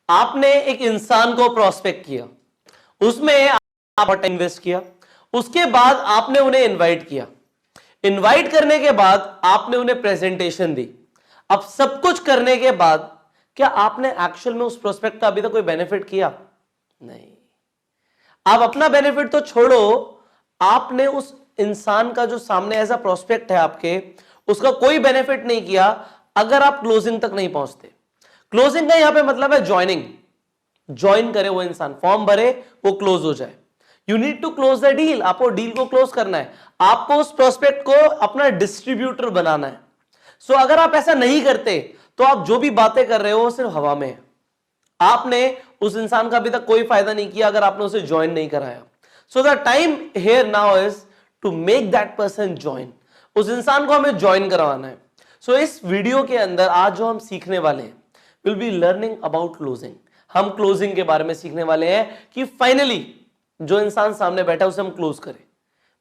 आपने एक इंसान को प्रोस्पेक्ट किया, उसमें आप इन्वेस्ट किया, उसके बाद आपने उन्हें इनवाइट किया, इनवाइट करने के बाद आपने उन्हें प्रेजेंटेशन दी। अब सब कुछ करने के बाद क्या आपने एक्चुअल में उस प्रोस्पेक्ट का अभी तक कोई बेनिफिट किया? नहीं। आप अपना बेनिफिट तो छोड़ो, आपने उस इंसान का जो सामने एज अ प्रोस्पेक्ट है आपके, उसका कोई बेनिफिट नहीं किया अगर आप क्लोजिंग तक नहीं पहुंचते। क्लोजिंग का यहां पे मतलब है ज्वाइनिंग, ज्वाइन करे वो इंसान, फॉर्म भरे, वो क्लोज हो जाए। You need to close the deal, आपको डील को क्लोज करना है, आपको उस प्रोस्पेक्ट को अपना डिस्ट्रीब्यूटर बनाना है। सो अगर आप ऐसा नहीं करते तो आप जो भी बातें कर रहे हो वो सिर्फ हवा में है। आपने उस इंसान का अभी तक कोई फायदा नहीं किया अगर आपने उसे ज्वाइन नहीं कराया। So the time here now is to make that person join. उस इंसान को हमें ज्वाइन करवाना है। सो इस वीडियो के अंदर आज जो हम सीखने वाले हैं, will be learning about closing. हम क्लोजिंग के बारे में सीखने वाले हैं कि फाइनली जो इंसान सामने बैठा है उसे हम क्लोज करें।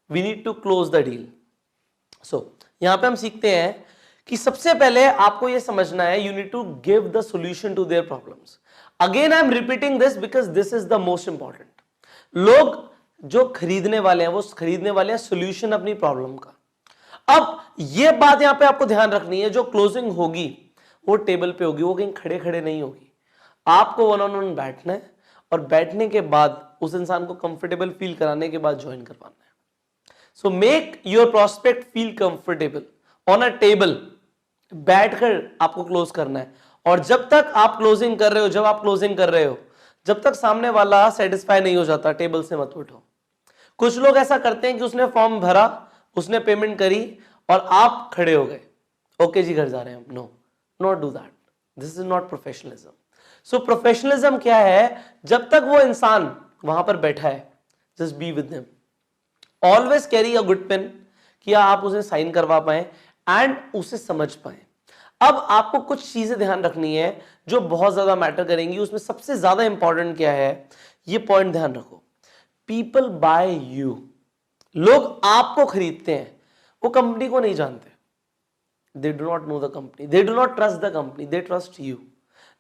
We need to close the deal. So यहां पे हम सीखते हैं कि सबसे पहले आपको यह समझना है, you need to give the solution to their problems. Again I am repeating this because this is the most important. लोग जो खरीदने वाले हैं वो खरीदने वाले हैं सॉल्यूशन अपनी प्रॉब्लम का। अब यह बात यहां पे आपको ध्यान रखनी है, जो क्लोजिंग होगी वो टेबल पे होगी, वो कहीं खड़े खड़े नहीं होगी। आपको वन ऑन वन बैठना है और बैठने के बाद उस इंसान को कंफर्टेबल फील कराने के बाद ज्वाइन करवाना है। So make your prospect feel comfortable on a table, बैठकर आपको क्लोज करना है। और जब तक आप क्लोजिंग कर रहे हो, जब तक सामने वाला सेटिस्फाई नहीं हो जाता, टेबल से मत उठो। कुछ लोग ऐसा करते हैं कि उसने फॉर्म भरा, उसने पेमेंट करी और आप खड़े हो गए, ओके जी घर जा रहे हैं। No, not do that, this is not professionalism. So professionalism क्या है? जब तक वो इंसान वहां पर बैठा है, just be with him, always carry a good pen, कि आप उसे साइन करवा पाए एंड उसे समझ पाए। अब आपको कुछ चीजें ध्यान रखनी है जो बहुत ज्यादा मैटर करेंगी। उसमें सबसे ज्यादा इंपॉर्टेंट क्या है, ये पॉइंट ध्यान रखो। पीपल बाय यू, लोग आपको खरीदते हैं, वो कंपनी को नहीं जानते। दे do not know the company, they do not trust the company, they trust you.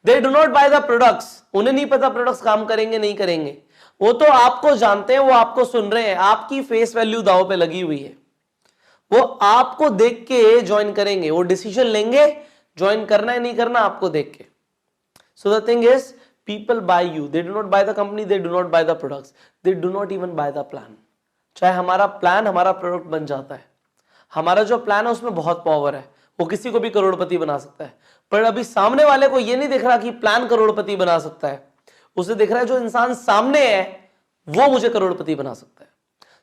They do not buy the products, उन्हें नहीं पता प्रोडक्ट्स काम करेंगे नहीं करेंगे, वो तो आपको जानते हैं, वो आपको सुन रहे हैं, आपकी फेस वैल्यू दांव पे लगी हुई है, वो आपको देख के ज्वाइन करेंगे, वो डिसीजन लेंगे ज्वाइन करना है नहीं करना आपको देख के। So the thing is people buy you, they do not buy the company, they do not buy the products, they do not even buy the plan. चाहे हमारा प्लान हमारा प्रोडक्ट बन जाता है, हमारा जो प्लान है उसमें बहुत पावर है, वो किसी को भी करोड़पति बना सकता है, पर अभी सामने वाले को ये नहीं दिख रहा कि प्लान करोड़पति बना सकता है, उसे दिख रहा है जो इंसान सामने है वो मुझे करोड़पति बना सकता है।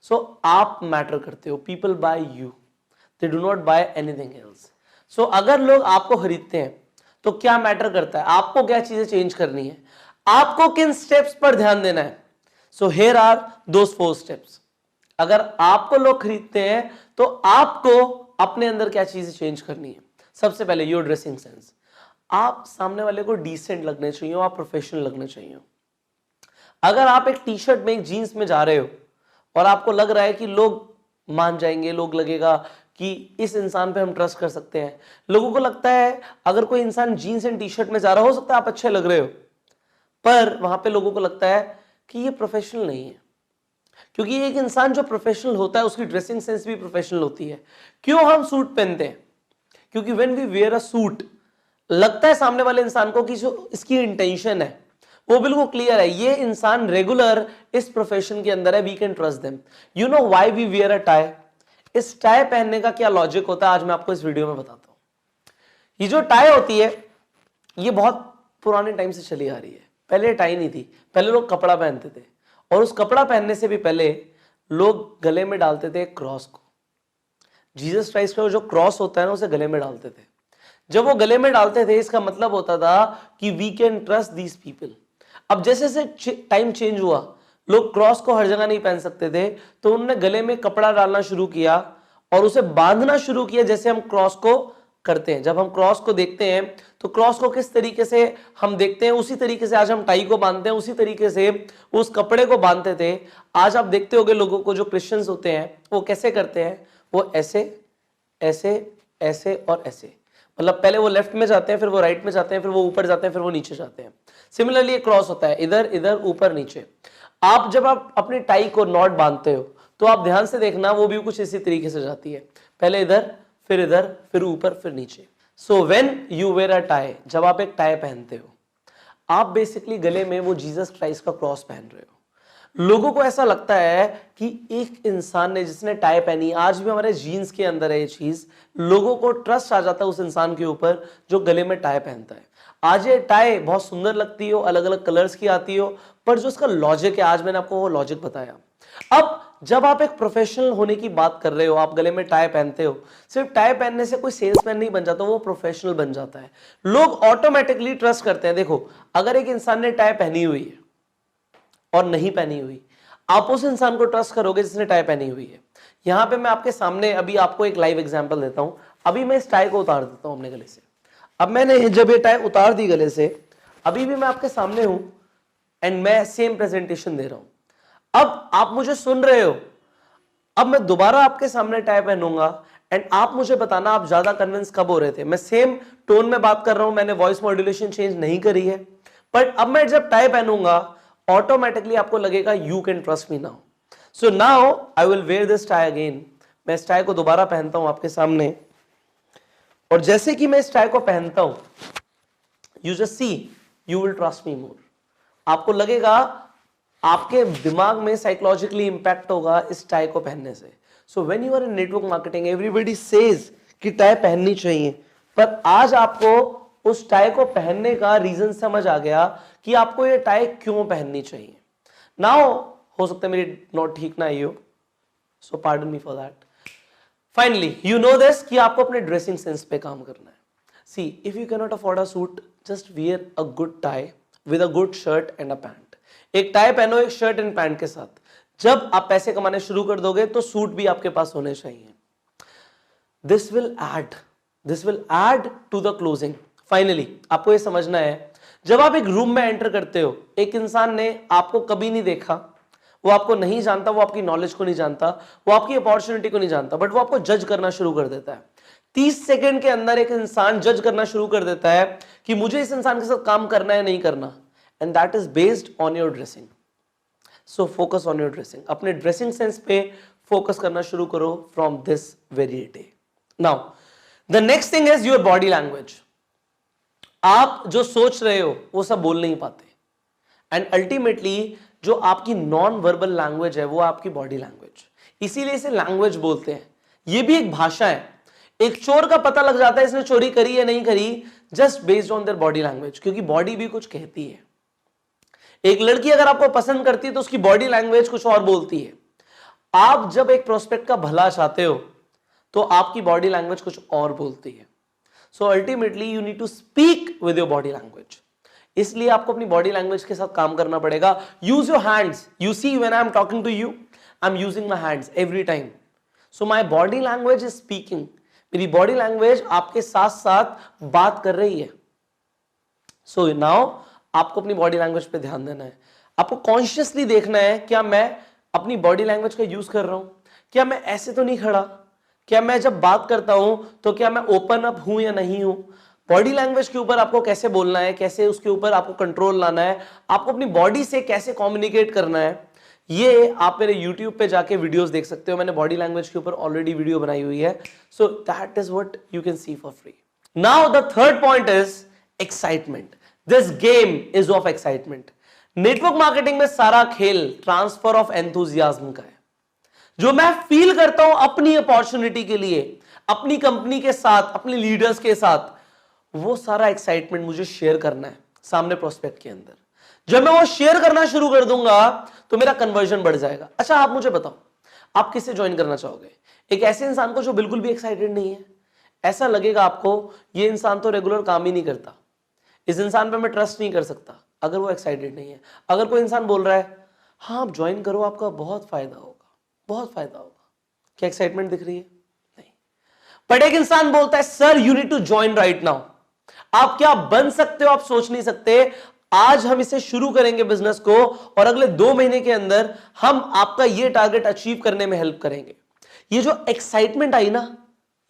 सो आप मैटर करते हो, people buy you, they do not buy anything else. So अगर लोग आपको खरीदते हैं तो क्या मैटर करता है, आपको क्या चीजें चेंज करनी है, आपको किन स्टेप्स पर ध्यान देना है। So here are those 4 steps. अगर आपको लोग खरीदते हैं तो आपको अपने अंदर क्या चीजें चेंज करनी है। सबसे पहले योर ड्रेसिंग सेंस, आप सामने वाले को डिसेंट लगने चाहिए, आप प्रोफेशनल लगने चाहिए। अगर आप एक टी शर्ट में एक जीन्स में जा रहे हो और आपको लग रहा है कि लोग मान जाएंगे, लोग लगेगा कि इस इंसान पे हम ट्रस्ट कर सकते हैं, लोगों को लगता है अगर कोई इंसान जीन्स एंड टी शर्ट में जा रहा हो सकता है आप अच्छे लग रहे हो, पर वहां पे लोगों को लगता है कि ये प्रोफेशनल नहीं है। क्योंकि एक इंसान जो प्रोफेशनल होता है उसकी ड्रेसिंग सेंस भी प्रोफेशनल होती है। क्यों हम सूट पहनते हैं? क्योंकि when we wear a suit, लगता है सामने वाले इंसान को कि जो इसकी इंटेंशन है वो बिल्कुल क्लियर है, ये इंसान रेगुलर इस प्रोफेशन के अंदर है, we can trust them. You know why we wear a tie? इस टाई पहनने का क्या लॉजिक होता है आज मैं आपको इस वीडियो में बताता हूं। ये जो टाई होती है ये बहुत पुराने टाइम से चली आ रही है। पहले टाई नहीं थी, पहले लोग कपड़ा पहनते थे और उस कपड़ा पहनने से भी पहले लोग गले में डालते थे क्रॉस को। जीसस क्राइस्ट का जो क्रॉस होता है ना उसे गले में डालते थे। जब वो गले में डालते थे इसका मतलब होता था कि we can trust these people. अब जैसे जैसे टाइम चेंज हुआ, लोग क्रॉस को हर जगह नहीं पहन सकते थे, तो उन्होंने गले में कपड़ा डालना शुरू किया और उसे बांधना शुरू किया जैसे हम क्रॉस को करते हैं। जब हम क्रॉस को देखते हैं तो क्रॉस को किस तरीके से हम देखते हैं उसी तरीके से आज हम टाई को बांधते हैं, उसी तरीके से उस कपड़े को बांधते थे। आज आप देखते होंगे लोगों को जो क्रिश्चियंस होते हैं वो कैसे करते हैं, वो ऐसे ऐसे ऐसे और ऐसे, मतलब पहले वो लेफ्ट में जाते हैं, फिर वो राइट में जाते हैं, फिर वो ऊपर जाते हैं, फिर वो नीचे जाते हैं। सिमिलरली एक क्रॉस होता है, इधर इधर ऊपर नीचे। आप जब आप अपनी टाई को नॉट बांधते हो तो आप ध्यान से देखना वो भी कुछ इसी तरीके से जाती है, पहले इधर, फिर ऊपर, फिर नीचे। So when you wear a tie, जब आप एक टाई पहनते हो, आप बेसिकली गले में वो जीसस क्राइस्ट का क्रॉस पहन रहे हो। लोगों को ऐसा लगता है कि एक इंसान ने जिसने टाई पहनी, आज भी हमारे जीन्स के अंदर है ये चीज, लोगों को ट्रस्ट आ जाता है उस इंसान के ऊपर जो गले में टाई पहनता है। आज ये टाई बहुत सुंदर लगती हो, अलग अलग कलर्स की आती हो, पर जो उसका लॉजिक है, आज मैंने आपको वो लॉजिक बताया। अब जब आप एक प्रोफेशनल होने की बात कर रहे हो, आप गले में टाई पहनते हो, सिर्फ टाई पहनने से कोई सेल्समैन नहीं बन जाता, वो प्रोफेशनल बन जाता है। लोग ऑटोमेटिकली ट्रस्ट करते हैं। देखो, अगर एक इंसान ने टाई पहनी हुई है और नहीं पहनी हुई, आप उस इंसान को ट्रस्ट करोगे जिसने टाई पहनी हुई है। यहां पे मैं आपके सामने अभी आपको एक लाइव एग्जांपल देता हूं। अभी मैं इस टाई को उतार देता हूं अपने गले से। अब मैंने जब ये टाई उतार दी गले से, अभी भी मैं आपके सामने हूं एंड मैं सेम प्रेजेंटेशन दे रहा हूं। अब आप मुझे सुन रहे हो, अब मैं दोबारा आपके सामने टाई पहनूंगा एंड आप मुझे बताना आप ज्यादा कन्विंस कब हो रहे थे। मैं सेम टोन में बात कर रहा हूं, मैंने वॉइस मॉड्यूलेशन चेंज नहीं करी है, बट अब मैं जब टाई पहनूंगा ऑटोमेटिकली आपको लगेगा you can trust me now. So now I will where this tie again. मैं इस टाई को दोबारा पहनता हूं आपके सामने, और जैसे कि मैं इस टाई को पहनता हूं, you just see, you will trust me more. आपको लगेगा, आपके दिमाग में साइकोलॉजिकली इंपैक्ट होगा इस टाई को पहनने से। So when you are in network marketing, everybody says कि टाई पहननी चाहिए, पर आज आपको उस टाई को पहनने का रीजन समझ आ गया कि आपको ये टाई क्यों पहननी चाहिए। नाउ हो सकता है मेरी नोट ठीक ना आई हो, so pardon me for that. Finally you know this कि आपको अपने ड्रेसिंग सेंस पे काम करना है। See, if you can not afford a suit, just wear a good tie with a good shirt and a pant. एक tie पहनो एक शर्ट एंड पैंट के साथ। जब आप पैसे कमाने शुरू कर दोगे तो सूट भी आपके पास होने चाहिए। This will add to the closing. Finally आपको यह समझना है, जब आप एक रूम में एंटर करते हो, एक इंसान ने आपको कभी नहीं देखा, वो आपको नहीं जानता, वो आपकी नॉलेज को नहीं जानता, वो आपकी अपॉर्चुनिटी को नहीं जानता, बट वो आपको जज करना शुरू कर देता है। 30 सेकंड के अंदर एक इंसान जज करना शुरू कर देता है कि मुझे इस इंसान के साथ काम करना है नहीं करना, and that is based on your dressing. So focus on your dressing. अपने ड्रेसिंग सेंस पे फोकस करना शुरू करो from this very day. Now the next thing is your body language. आप जो सोच रहे हो वो सब बोल नहीं पाते, एंड अल्टीमेटली जो आपकी नॉन वर्बल लैंग्वेज है वो आपकी बॉडी लैंग्वेज, इसीलिए इसे लैंग्वेज बोलते हैं। ये भी एक भाषा है। एक चोर का पता लग जाता है इसने चोरी करी है नहीं करी, just based on their body language, क्योंकि बॉडी भी कुछ कहती है। एक लड़की अगर आपको पसंद करती है तो उसकी बॉडी लैंग्वेज कुछ और बोलती है। आप जब एक प्रोस्पेक्ट का भला चाहते हो तो आपकी बॉडी लैंग्वेज कुछ और बोलती है। So ultimately you need to speak with your body language. इसलिए आपको अपनी बॉडी लैंग्वेज के साथ काम करना पड़ेगा। Use your hands. You see, when I am talking to you, I am using my hands every time. So my body language is speaking. मेरी body language आपके साथ साथ बात कर रही है। सो नाउ आपको अपनी बॉडी लैंग्वेज पे ध्यान देना है। आपको कॉन्शियसली देखना है, क्या मैं अपनी बॉडी लैंग्वेज का यूज कर रहा हूं, क्या मैं ऐसे तो नहीं खड़ा, क्या मैं जब बात करता हूं तो क्या मैं ओपन अप हूं या नहीं हूं। बॉडी लैंग्वेज के ऊपर आपको कैसे बोलना है, कैसे उसके ऊपर आपको कंट्रोल लाना है, आपको अपनी बॉडी से कैसे कम्युनिकेट करना है, ये आप मेरे YouTube पे जाके वीडियोस देख सकते हो। मैंने बॉडी लैंग्वेज के ऊपर ऑलरेडी वीडियो बनाई हुई है। So that is what you can see for free. Now the third point is excitement. This game is of excitement. Network marketing में सारा खेल ट्रांसफर ऑफ एंथुजियाज्म का है। जो मैं फील करता हूं अपनी अपॉर्चुनिटी के लिए, अपनी कंपनी के साथ, अपने लीडर्स के साथ, वो सारा एक्साइटमेंट मुझे शेयर करना है सामने प्रोस्पेक्ट के अंदर। जब मैं वो शेयर करना शुरू कर दूंगा तो मेरा कन्वर्जन बढ़ जाएगा। अच्छा, आप मुझे बताओ, आप किससे ज्वाइन करना चाहोगे? एक ऐसे इंसान को जो बिल्कुल भी एक्साइटेड नहीं है। ऐसा लगेगा आपको ये इंसान तो रेगुलर काम ही नहीं करता, इस इंसान पे मैं ट्रस्ट नहीं कर सकता, अगर वो एक्साइटेड नहीं है। अगर कोई इंसान बोल रहा है हाँ आप ज्वाइन करो, आपका बहुत फायदा होगा, बहुत फायदा होगा, क्या एक्साइटमेंट दिख रही है? नहीं। बट एक इंसान बोलता है sir you need to join right now. आप क्या बन सकते हो आप सोच नहीं सकते। आज हम इसे शुरू करेंगे बिजनेस को, और अगले 2 महीने के अंदर हम आपका ये टारगेट अचीव करने में हेल्प करेंगे। ये जो एक्साइटमेंट आई ना,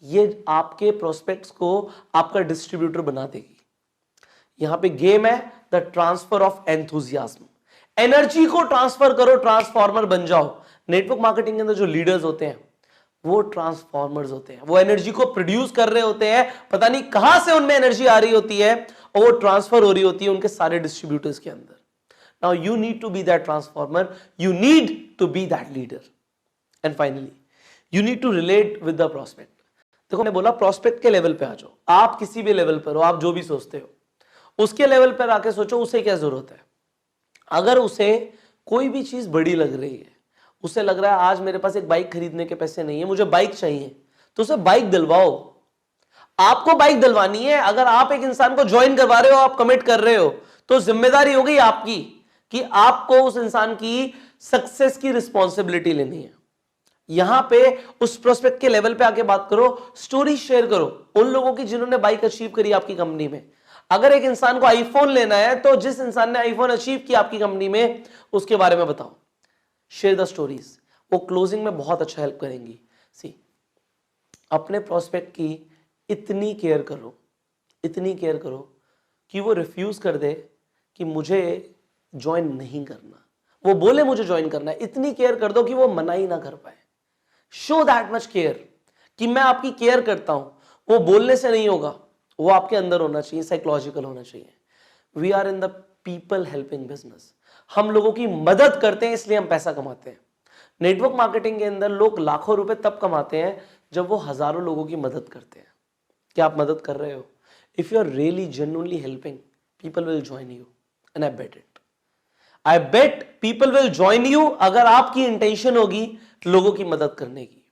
ये आपके प्रोस्पेक्ट्स को आपका डिस्ट्रीब्यूटर बना देगी। यहां पे गेम है the transfer of enthusiasm. Energy को ट्रांसफर करो, ट्रांसफॉर्मर बन जाओ। नेटवर्क मार्केटिंग के अंदर जो लीडर्स होते हैं वो ट्रांसफॉर्मर्स होते हैं। वो एनर्जी को प्रोड्यूस कर रहे होते हैं, पता नहीं कहां से उनमें एनर्जी आ रही होती है और वो ट्रांसफर हो रही होती है उनके सारे डिस्ट्रीब्यूटर्स के अंदर। Now you need to be that transformer, you need to be that leader. And finally you need to relate with the prospect. देखो, मैं बोला प्रोस्पेक्ट के लेवल पे आ जाओ। आप किसी भी लेवल पर हो, आप जो भी सोचते हो उसके लेवल पर आके सोचो उसे क्या जरूरत है। अगर उसे कोई भी चीज बड़ी लग रही है, उसे लग रहा है आज मेरे पास एक बाइक खरीदने के पैसे नहीं है, मुझे बाइक चाहिए, तो उसे बाइक दिलवाओ। आपको बाइक दिलवानी है। अगर आप एक इंसान को ज्वाइन करवा रहे हो, आप कमिट कर रहे हो, तो जिम्मेदारी हो गई आपकी कि आपको उस इंसान की सक्सेस की रिस्पॉन्सिबिलिटी लेनी है। यहां पे उस प्रोस्पेक्ट के लेवल पे आके बात करो, स्टोरी शेयर करो उन लोगों की जिन्होंने बाइक अचीव करी आपकी कंपनी में। अगर एक इंसान को आईफोन लेना है तो जिस इंसान ने आईफोन अचीव किया आपकी कंपनी में उसके बारे में बताओ। शेयर द स्टोरीज, वो क्लोजिंग में बहुत अच्छा हेल्प करेंगी। सी, अपने प्रोस्पेक्ट की इतनी केयर करो, इतनी केयर करो कि वो रिफ्यूज कर दे कि मुझे ज्वाइन नहीं करना, वो बोले मुझे ज्वाइन करना है। इतनी केयर कर दो कि वो मना ही ना कर पाए। शो दैट मच केयर कि मैं आपकी केयर करता हूं। वो बोलने से नहीं होगा, वो आपके अंदर होना चाहिए, साइकोलॉजिकल होना चाहिए। We are in the people helping business. हम लोगों की मदद करते हैं इसलिए हम पैसा कमाते हैं। नेटवर्क मार्केटिंग के अंदर लोग लाखों रुपए तब कमाते हैं जब वो हजारों लोगों की मदद करते हैं। क्या आप मदद कर रहे हो? If you are really genuinely helping, people will join you and I bet people will join you अगर आपकी इंटेंशन होगी लोगों की मदद करने की।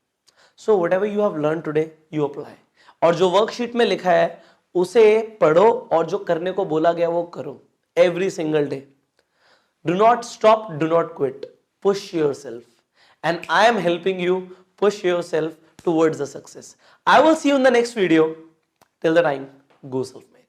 So whatever you have learn today you apply, और जो वर्कशीट में लिखा है उसे पढ़ो और जो करने को बोला गया वो करो every single day. Do not stop, do not quit. Push yourself. And I am helping you push yourself towards the success. I will see you in the next video. Till the time, go self-made.